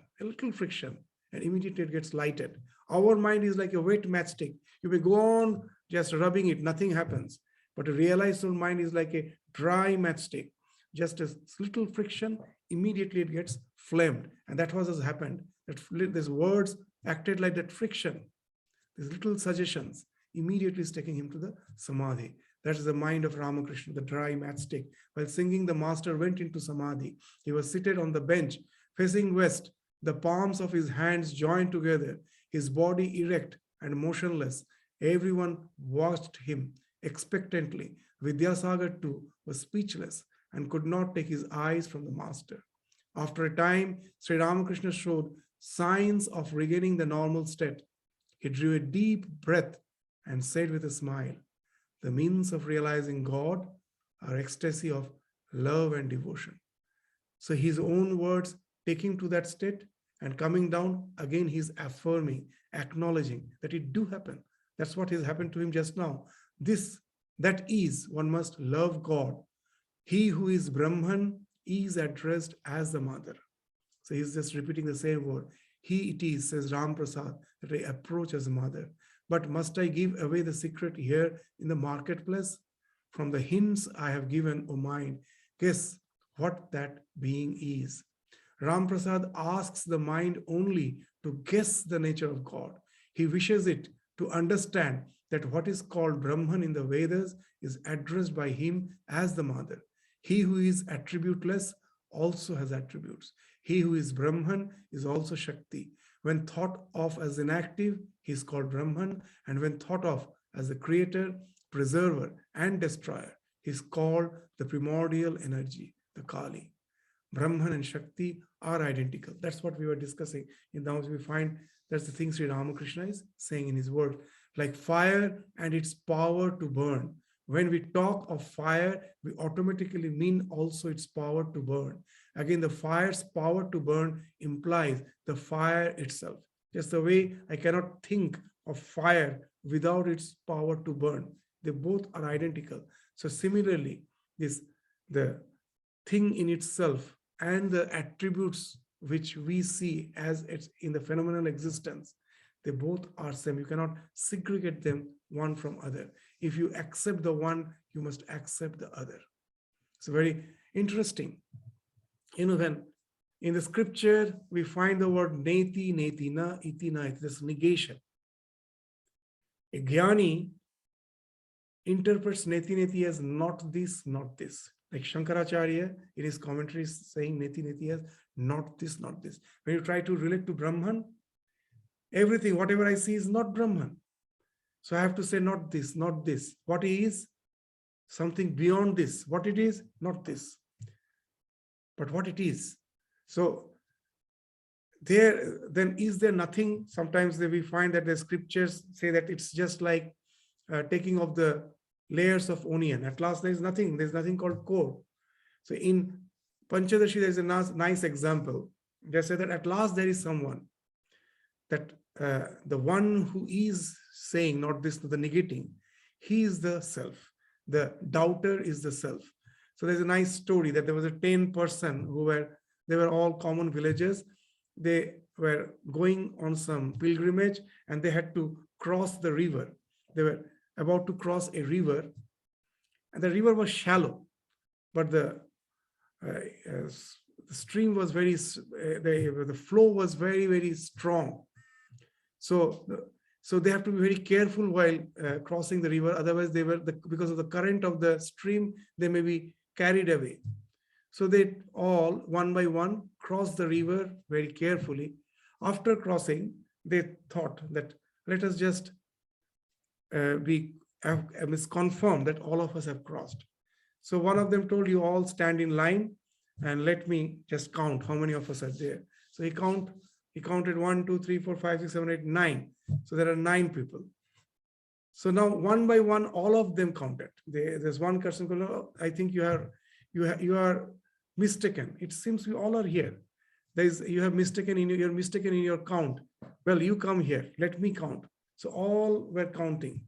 and immediately it gets lighted. Our mind is like a wet matchstick. You may go on just rubbing it, nothing happens. But a realized soul mind is like a dry matchstick. Just a little friction, immediately it gets flamed. And that was has happened. That these words acted like that friction. These little suggestions immediately is taking him to the samadhi. That is the mind of Ramakrishna, the dry matchstick. While singing, the master went into samadhi. He was seated on the bench, facing west, the palms of his hands joined together, his body erect and motionless. Everyone watched him expectantly. Vidyasagar too was speechless and could not take his eyes from the master. After a time, Sri Ramakrishna showed signs of regaining the normal state. He drew a deep breath and said with a smile, "The means of realizing God are ecstasy of love and devotion." So his own words take him to that state, and coming down, again he's affirming, acknowledging that it do happen. That's what has happened to him just now. That is, one must love God. He who is Brahman is addressed as the mother. So he's just repeating the same word. He it is, says Ram Prasad, that I approach as a mother. But must I give away the secret here in the marketplace? From the hints I have given, O mind, guess what that being is. Ram Prasad asks the mind only to guess the nature of God. He wishes it to understand that what is called Brahman in the Vedas is addressed by him as the mother. He who is attributeless also has attributes. He who is Brahman is also Shakti. When thought of as inactive, he is called Brahman, and when thought of as the creator, preserver, and destroyer, he is called the primordial energy, the Kali. Brahman and Shakti are identical. That's what we were discussing. In the house we find that's the thing Sri Ramakrishna is saying in his word. Like fire and its power to burn. When we talk of fire, we automatically mean also its power to burn. Again, the fire's power to burn implies the fire itself. Just the way I cannot think of fire without its power to burn. They both are identical. So similarly, the thing in itself and the attributes which we see as it's in the phenomenal existence, they both are same. You cannot segregate them one from other. If you accept the one, you must accept the other. It's very interesting. When in the scripture, we find the word neti, neti, na, iti, na, this negation. A jnani interprets neti, neti as not this, not this. Like Shankaracharya in his commentaries saying neti, neti as not this, not this. When you try to relate to Brahman, everything, whatever I see is not Brahman. So I have to say not this, not this. What is? Something beyond this. What it is? Not this. But what it is. So then is there nothing? Sometimes we find that the scriptures say that it's just like taking off the layers of onion. At last there's nothing. There's nothing called core. So in Panchadashi, there's a nice example. They say that at last there is someone that the one who is saying not this, the negating, he is the self. The doubter is the self. So there's a nice story that there was a 10-person they were all common villagers. They were going on some pilgrimage and they had to cross the river. They were about to cross a river and the river was shallow, but the stream was the flow was very, very strong. So they have to be very careful while crossing the river. Otherwise, because of the current of the stream, they may be carried away. So they all, one by one, crossed the river very carefully. After crossing, they thought that let us just confirm that all of us have crossed. So one of them told, you all stand in line and let me just count how many of us are there. So he counted 1, 2, 3, 4, 5, 6, 7, 8, 9. So there are 9 people. So now one by one, all of them counted. There's one person called, oh, I think you are mistaken. It seems we all are here. You're mistaken in your count. Well, you come here. Let me count. So all were counting.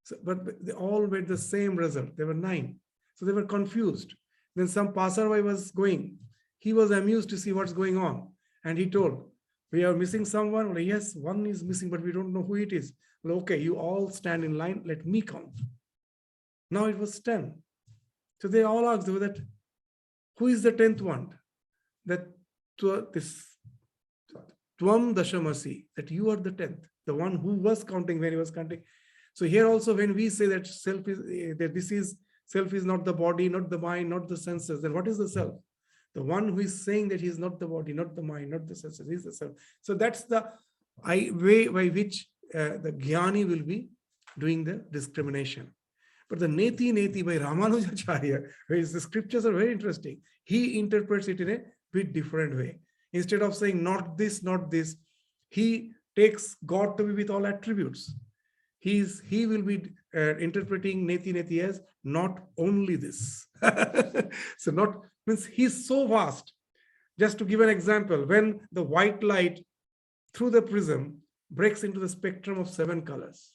So, but they all were the same result. There were 9. So they were confused. Then some passerby was going. He was amused to see what's going on. And he told, we are missing someone. Well, yes, one is missing, but we don't know who it is. Well, okay, you all stand in line. Let me count. Now it was 10. So they all asked that, Who is the 10th one? That this Tvam Dashamasi, that you are the 10th, the one who was counting when he was counting. So here also, when we say that self is that this is self is not the body, not the mind, not the senses, then what is the self? The one who is saying that he is not the body, not the mind, not the senses, he is the self. So that's the way by which the Jnani will be doing the discrimination. But the Neti Neti by Ramanujacharya, where the scriptures are very interesting, he interprets it in a bit different way. Instead of saying not this, he takes God to be with all attributes. He will be interpreting Neti Neti as not only this. So not means he's so vast. Just to give an example, when the white light through the prism breaks into the spectrum of 7 colors,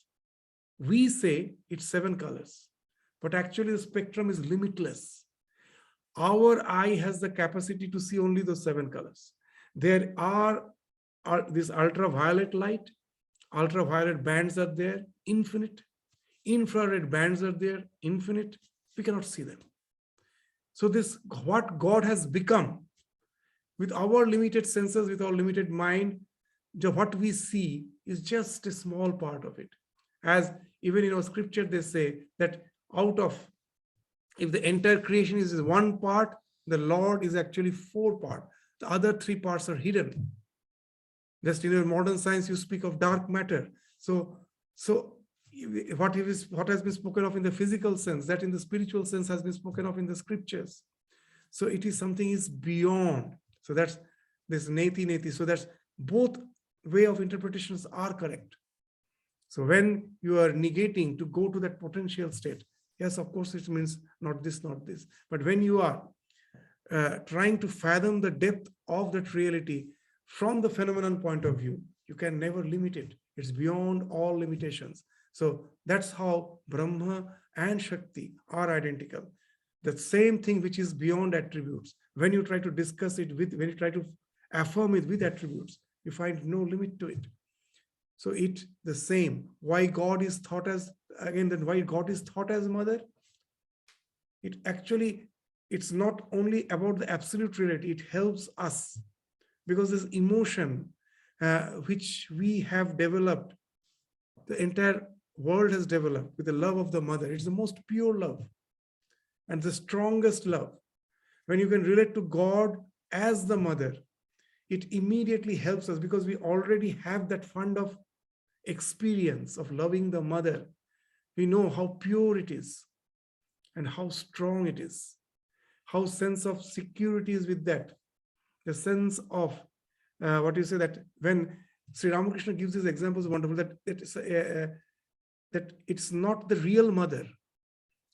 we say it's 7 colors, but actually the spectrum is limitless. Our eye has the capacity to see only those 7 colors. There are this ultraviolet light, ultraviolet bands are there, infinite. Infrared bands are there, infinite. We cannot see them. So this, what God has become, with our limited senses, with our limited mind, what we see is just a small part of it. As even in our scripture, they say that out of, if the entire creation is 1 part, the Lord is actually 4 parts. The other 3 parts are hidden. Just in your modern science, you speak of dark matter. So what has been spoken of in the physical sense, that in the spiritual sense has been spoken of in the scriptures. So it is something is beyond. So that's this neti neti. So that's both way of interpretations are correct. So when you are negating to go to that potential state, yes, of course, it means not this, not this. But when you are trying to fathom the depth of that reality from the phenomenon point of view, you can never limit it. It's beyond all limitations. So that's how Brahma and Shakti are identical. The same thing which is beyond attributes. When you try to discuss it with, when you try to affirm it with attributes, you find no limit to it. So it the same. Why God is thought as, again, then why God is thought as mother? It actually, it's not only about the absolute reality, it helps us. Because this emotion which we have developed, the entire world has developed with the love of the mother. It's the most pure love and the strongest love. When you can relate to God as the mother, it immediately helps us because we already have that fund of experience of loving the mother. We know how pure it is and how strong it is, how sense of security is with that. The sense of what you say, that when Sri Ramakrishna gives these examples, wonderful, that it's not the real mother.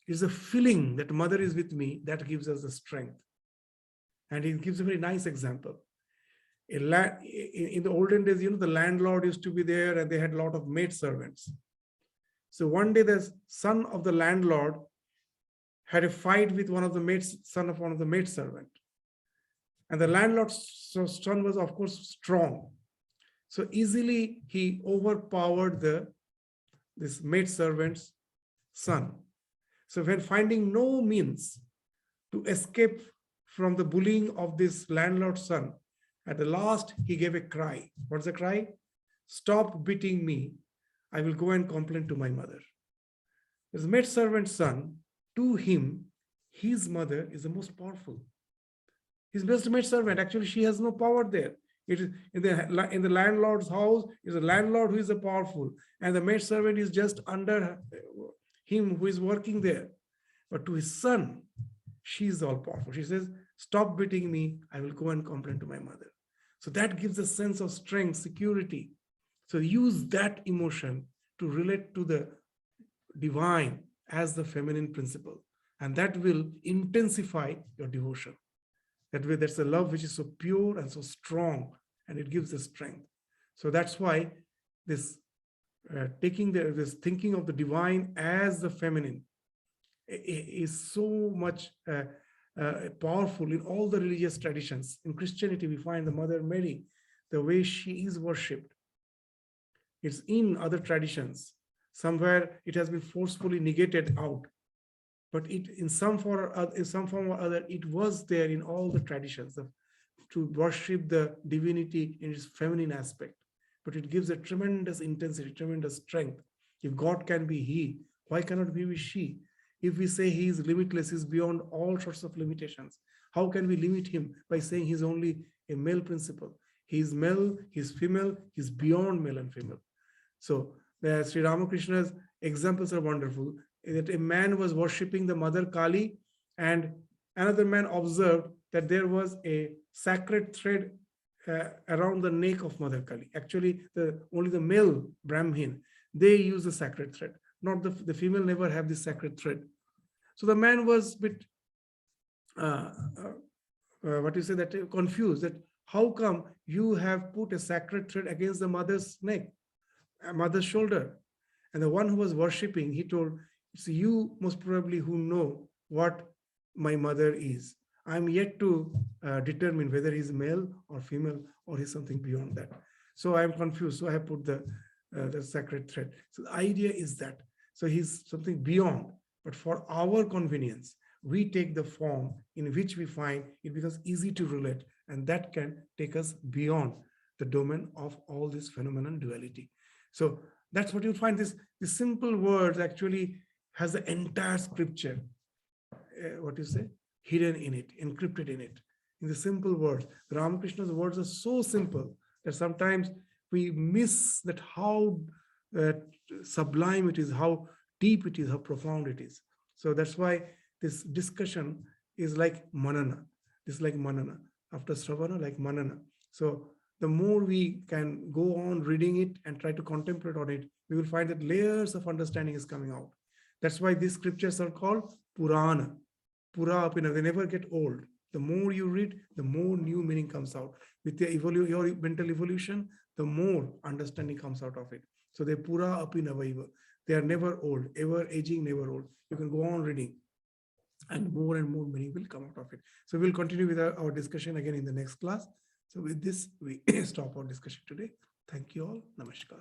It's a feeling that mother is with me that gives us the strength. And he gives a very nice example. In the olden days, the landlord used to be there and they had a lot of maid servants. So one day the son of the landlord had a fight with son of one of the maid servant. And the landlord's son was, of course, strong. So easily he overpowered this maid servant's son. So when finding no means to escape from the bullying of this landlord's son, at the last he gave a cry. What's the cry? Stop beating me. I will go and complain to my mother. This maid servant's son, to him, his mother is the most powerful. His best maid servant, actually, she has no power there. It is in the landlord's house, is a landlord who is a powerful, and the maid servant is just under him who is working there. But to his son, she is all powerful. She says, stop beating me, I will go and complain to my mother. So that gives a sense of strength, security. So use that emotion to relate to the divine as the feminine principle. And that will intensify your devotion. That way, that's a love which is so pure and so strong, and it gives the strength. So that's why this this thinking of the divine as the feminine is so much powerful in all the religious traditions. In Christianity, we find the Mother Mary, the way she is worshipped. It's in other traditions. Somewhere it has been forcefully negated out. but it in some form or other, it was there in all the traditions to worship the divinity in its feminine aspect. But it gives a tremendous intensity, tremendous strength. If God can be He, why cannot we be she? If we say He is limitless, He is beyond all sorts of limitations, how can we limit Him by saying He's only a male principle? He is male, He's female, He's beyond male and female. So the Sri Ramakrishna's examples are wonderful. That a man was worshipping the mother Kali, and another man observed that there was a sacred thread around the neck of Mother Kali. Actually, only the male Brahmin, they use the sacred thread. Not the female never have this sacred thread. So the man was a bit, what you say, that confused, that how come you have put a sacred thread against the mother's neck, mother's shoulder? And the one who was worshipping, he told, it's you most probably who know what my mother is. I'm yet to determine whether he's male or female or he's something beyond that. So I'm confused. So I have put the sacred thread. So the idea is that, so he's something beyond, but for our convenience, we take the form in which we find it becomes easy to relate, and that can take us beyond the domain of all this phenomenon duality. So that's what you'll find. This simple words actually has the entire scripture, what you say, hidden in it, encrypted in it, in the simple words. Ramakrishna's words are so simple that sometimes we miss that how sublime it is, how deep it is, how profound it is. So that's why this discussion is like manana. This is like manana. After Sravana, like manana. So the more we can go on reading it and try to contemplate on it, we will find that layers of understanding is coming out. That's why these scriptures are called Purana. Pura apina, they never get old. The more you read, the more new meaning comes out. With your mental evolution, the more understanding comes out of it. So they pura apina vaiva. They are never old, ever aging, never old. You can go on reading, and more meaning will come out of it. So we'll continue with our discussion again in the next class. So with this, we stop our discussion today. Thank you all. Namaskar.